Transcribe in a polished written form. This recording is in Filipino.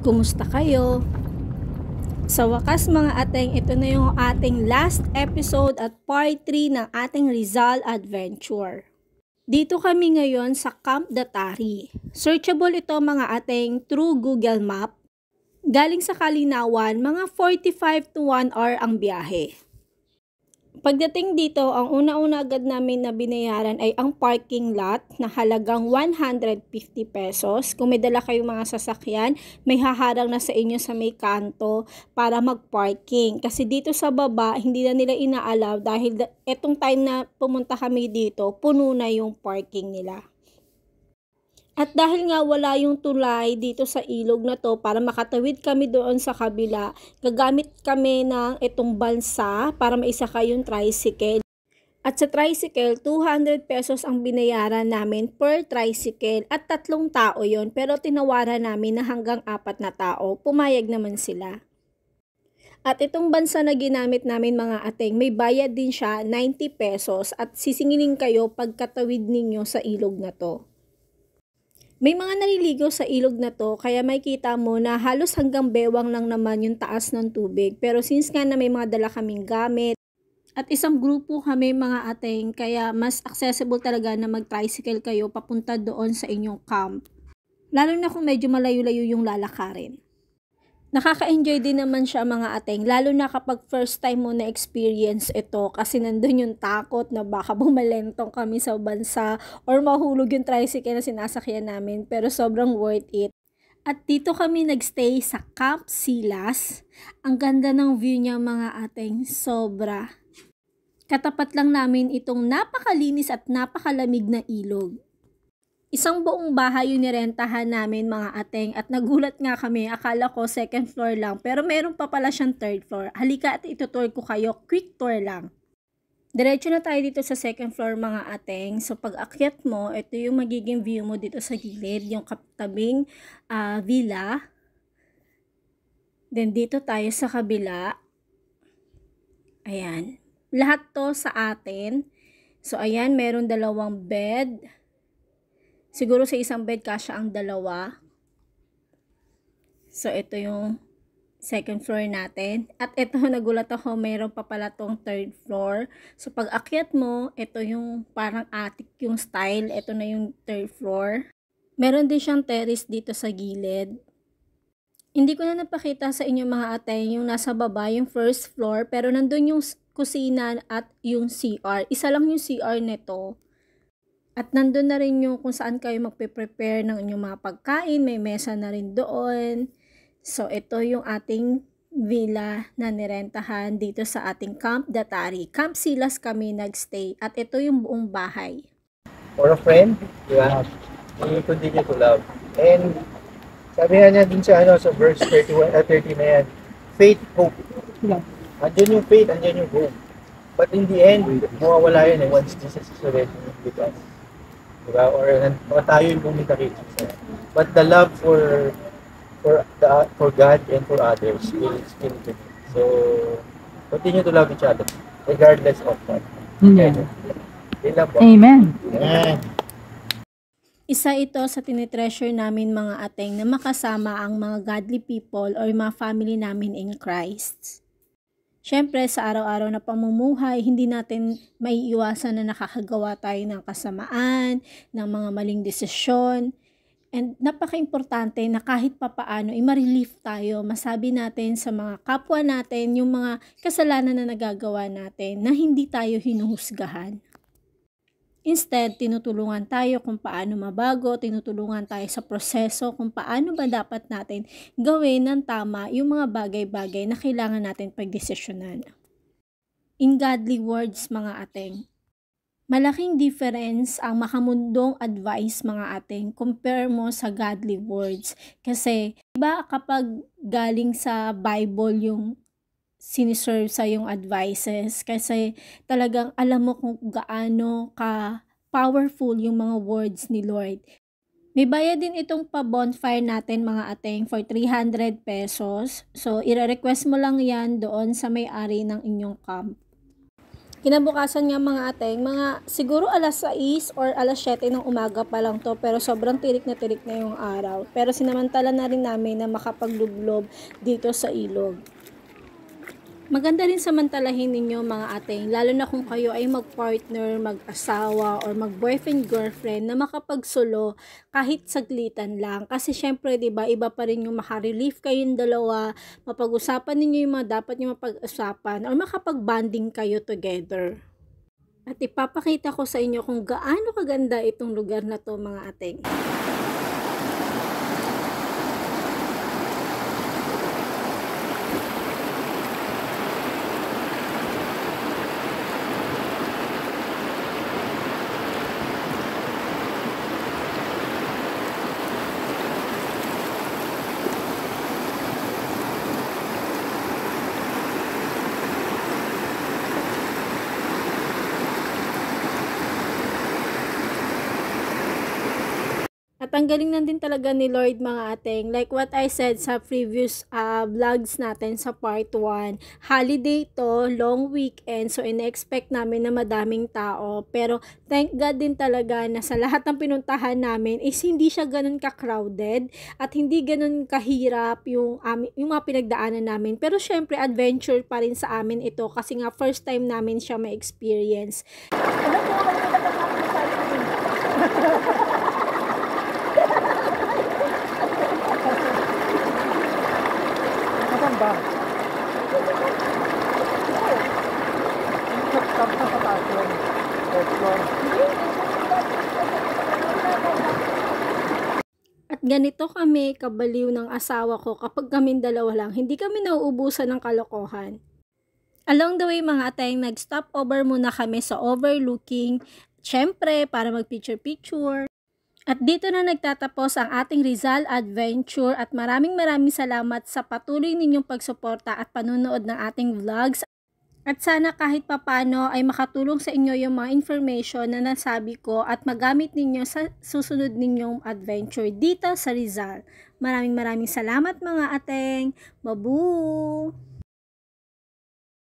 Kumusta kayo? Sa wakas mga ateng, ito na yung ating last episode at part 3 ng ating Rizal Adventure. Dito kami ngayon sa Camp Datari. Searchable ito mga ateng through Google Map. Galing sa Kalinawan, mga 45 to 1 hour ang biyahe. Pagdating dito, ang una-una agad namin na binayaran ay ang parking lot na halagang 150 pesos. Kung may dala kayong mga sasakyan, may haharang na sa inyo sa may kanto para mag-parking. Kasi dito sa baba, hindi na nila ina-allow dahil etong time na pumunta kami dito, puno na yung parking nila. At dahil nga wala yung tulay dito sa ilog na to para makatawid kami doon sa kabila, gagamit kami ng itong balsa para maisakay yung tricycle. At sa tricycle, 200 pesos ang binayaran namin per tricycle at 3 tao yon, pero tinawaran namin na hanggang 4 na tao. Pumayag naman sila. At itong bansa na ginamit namin mga ateng, may bayad din siya 90 pesos at sisingilin kayo pagkatawid ninyo sa ilog na to. May mga naliligo sa ilog na to, kaya makikita mo na halos hanggang bewang lang naman yung taas ng tubig. Pero since nga na may mga dala kaming gamit, at isang grupo kami mga ateng, kaya mas accessible talaga na mag-tricycle kayo papunta doon sa inyong camp. Lalo na kung medyo malayo-layo yung lalakarin. Nakaka-enjoy din naman siya mga ateng, lalo na kapag first time mo na-experience ito kasi nandun yung takot na baka bumalentong kami sa bansa or mahulog yung tricycle na sinasakyan namin, pero sobrang worth it. At dito kami nagstay sa Camp Silas. Ang ganda ng view niya mga ateng, sobra. Katapat lang namin itong napakalinis at napakalamig na ilog. Isang buong bahay yung nirentahan namin mga ateng at nagulat nga kami, akala ko second floor lang pero meron pa pala siyang third floor. Halika at itutour ko kayo, quick tour lang. Diretso na tayo dito sa second floor mga ateng. So pag akyat mo, ito yung magiging view mo dito sa gilid, yung katabing villa. Then dito tayo sa kabila. Ayan. Lahat to sa atin. So ayan, meron 2 bed. Siguro sa isang bed kasya ang 2. So, ito yung second floor natin. At ito, nagulat ako, mayroon pa pala tong third floor. So, pag akyat mo, ito yung parang attic yung style. Ito na yung third floor. Meron din siyang terrace dito sa gilid. Hindi ko na napakita sa inyo mga atay yung nasa baba, yung first floor. Pero nandun yung kusina at yung CR. Isa lang yung CR nito. At nandun na rin yung kung saan kayo magpe-prepare ng inyong mga pagkain. May mesa na rin doon. So, ito yung ating villa na nirentahan dito sa ating Camp Datari. Camp Silas kami nagstay. At ito yung buong bahay. For a friend, di ba? You continue to love. And sabi nga niya din sa verse 31, 30 na yan, faith, hope. Andyan yung faith, andyan yung hope. But in the end, mawawala yun once Jesus is already with us. Diba? Or tayo yung bumita kay Jesus. But the love for God and for others will still be. So, continue to love each other regardless of that. Amen. Amen. Isa ito sa tinitreasure namin mga ateng na makasama ang mga godly people or mga family namin in Christ. Siyempre, sa araw-araw na pamumuhay, hindi natin maiiwasan na nakakagawa tayo ng kasamaan, ng mga maling desisyon. And napaka-importante na kahit papaano, i-relief tayo, masabi natin sa mga kapwa natin yung mga kasalanan na nagagawa natin na hindi tayo hinuhusgahan. Instead, tinutulungan tayo kung paano mabago, tinutulungan tayo sa proseso kung paano ba dapat natin gawin ng tama yung mga bagay-bagay na kailangan natin pagdesisyonan. In godly words mga ateng, malaking difference ang makamundong advice mga ateng compare mo sa godly words. Kasi iba kapag galing sa Bible yung siniserve sa yung advices kasi talagang alam mo kung gaano ka powerful yung mga words ni Lord. May bayad din itong pa-bonfire natin mga ateng for 300 pesos. So, i-request mo lang yan doon sa may-ari ng inyong camp. Kinabukasan nga mga ateng, mga siguro alas 6 or alas 7 ng umaga pa lang to, pero sobrang tirik na yung araw. Pero sinamantala na rin namin na makapaglublob dito sa ilog. Maganda rin samantalahin ninyo mga ateng, lalo na kung kayo ay mag-partner, mag-asawa, or mag-boyfriend-girlfriend na makapagsolo kahit saglitan lang. Kasi syempre, diba, iba pa rin yung makarelief kayong dalawa, mapag-usapan ninyo yung mga dapat nyo mapag-usapan, or makapag-bonding kayo together. At ipapakita ko sa inyo kung gaano kaganda itong lugar na to mga ateng. At ang galing na din talaga ni Lord mga ateng. Like what I said sa previous vlogs natin sa part 1. Holiday to, long weekend. So in-expect namin na madaming tao. Pero thank God din talaga na sa lahat ng pinuntahan namin is hindi siya ganun ka-crowded. At hindi ganun kahirap yung mga pinagdaanan namin. Pero syempre adventure pa rin sa amin ito. Kasi nga first time namin siya ma-experience. Saan ba? Sa taas yun. At ganito kami kabaliw ng asawa ko kapag kaming dalawa lang, hindi kami nauubusan ng kalokohan. Along the way mga ateng, nag-stop over muna kami sa overlooking, syempre para mag-picture-picture. At dito na nagtatapos ang ating Rizal Adventure at maraming salamat sa patuloy ninyong pagsuporta at panunood ng ating vlogs. At sana kahit papano ay makatulong sa inyo yung mga information na nasabi ko at magamit ninyo sa susunod ninyong adventure dito sa Rizal. Maraming salamat mga ateng. Babu!